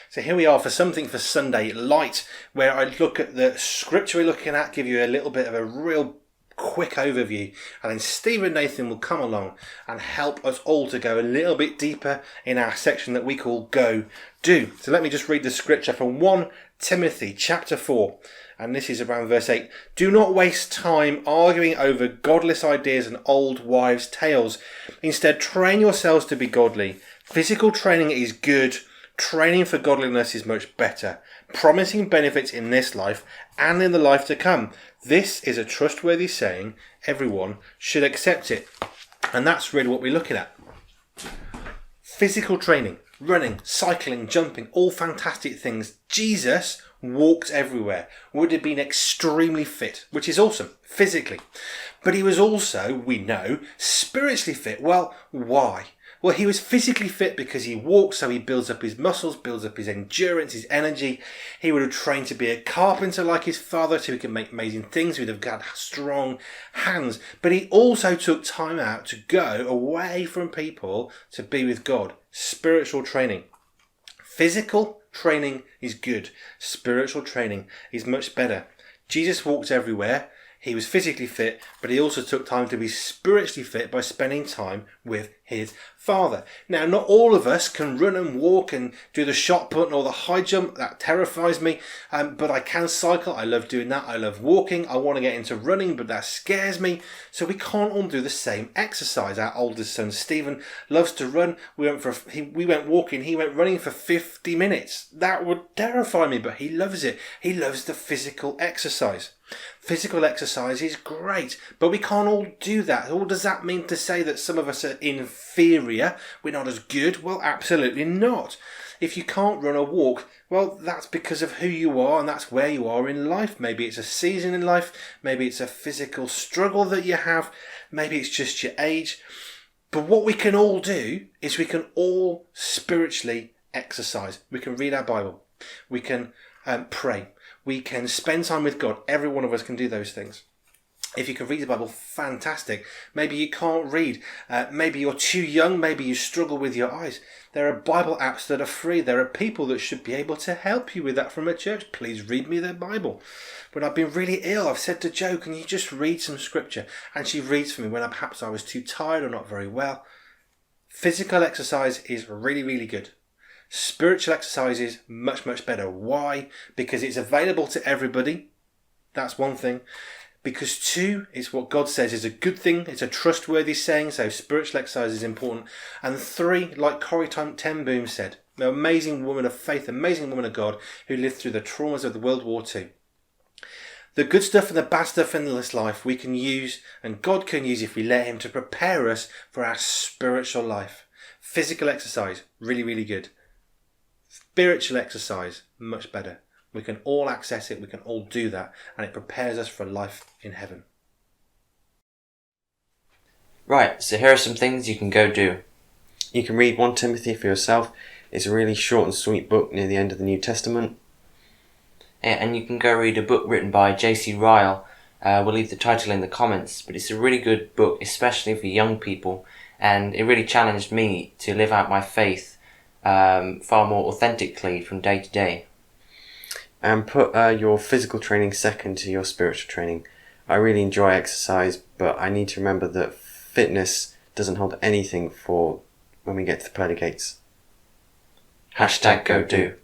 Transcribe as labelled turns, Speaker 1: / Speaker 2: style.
Speaker 1: So here we are for something for Sunday, LITE, where I look at the scripture we're looking at, give you a little bit of a real quick overview, and then Steve and Nathan will come along and help us all to go a little bit deeper in our section that we call GoDo. So let me just read the scripture from 1 Timothy chapter 4, and this is around verse 8. Do not waste time arguing over godless ideas and old wives' tales. Instead, train yourselves to be godly. Physical training is good. Training for godliness is much better, promising benefits in this life and in the life to come. This is a trustworthy saying. Everyone should accept it. And that's really what we're looking at. Physical training, running, cycling, jumping, all fantastic things. Jesus walked everywhere, would have been extremely fit, which is awesome, physically. But he was also, we know, spiritually fit. Well, why? Well, he was physically fit because he walked, so he builds up his muscles, builds up his endurance, his energy. He would have trained to be a carpenter like his father, so he could make amazing things. He would have got strong hands. But he also took time out to go away from people to be with God. Spiritual training. Physical training is good. Spiritual training is much better. Jesus walked everywhere. He was physically fit, but he also took time to be spiritually fit by spending time with his Father. Now, not all of us can run and walk and do the shot put or the high jump. That terrifies me. But I can cycle. I love doing that. I love walking. I want to get into running, but that scares me. So we can't all do the same exercise. Our oldest son, Stephen, loves to run. We went walking. He went running for 50 minutes. That would terrify me, but he loves it. He loves the physical exercise. Physical exercise is great, but we can't all do that. Or does that mean to say that some of us are inferior? We're not as good? Well, absolutely not. If you can't run or walk, well, that's because of who you are and that's where you are in life. Maybe it's a season in life. Maybe it's a physical struggle that you have. Maybe it's just your age. But what we can all do is we can all spiritually exercise. We can read our Bible. We can pray. We can spend time with God. Every one of us can do those things. If you can read the Bible, fantastic. Maybe you can't read. Maybe you're too young. Maybe you struggle with your eyes. There are Bible apps that are free. There are people that should be able to help you with that from a church. Please read me their Bible. When I've been really ill, I've said to Jo, can you just read some scripture? And she reads for me when perhaps I was too tired or not very well. Physical exercise is really, really good. Spiritual exercise is much, much better. Why? Because it's available to everybody. That's one thing. Because 2, it's what God says is a good thing. It's a trustworthy saying, so spiritual exercise is important. And 3, like Corrie ten Boom said, an amazing woman of faith, amazing woman of God who lived through the traumas of the World War II. The good stuff and the bad stuff in this life we can use, and God can use if we let him, to prepare us for our spiritual life. Physical exercise, really, really good. Spiritual exercise, much better. We can all access it, we can all do that, and it prepares us for life in heaven.
Speaker 2: Right, so here are some things you can go do.
Speaker 3: You can read 1 Timothy for yourself. It's a really short and sweet book near the end of the New Testament.
Speaker 2: And you can go read a book written by J C Ryle. We'll leave the title in the comments, but it's a really good book, especially for young people, and it really challenged me to live out my faith far more authentically from day to day.
Speaker 3: And put your physical training second to your spiritual training. I really enjoy exercise, but I need to remember that fitness doesn't hold anything for when we get to the pearly gates.
Speaker 2: #GoDo.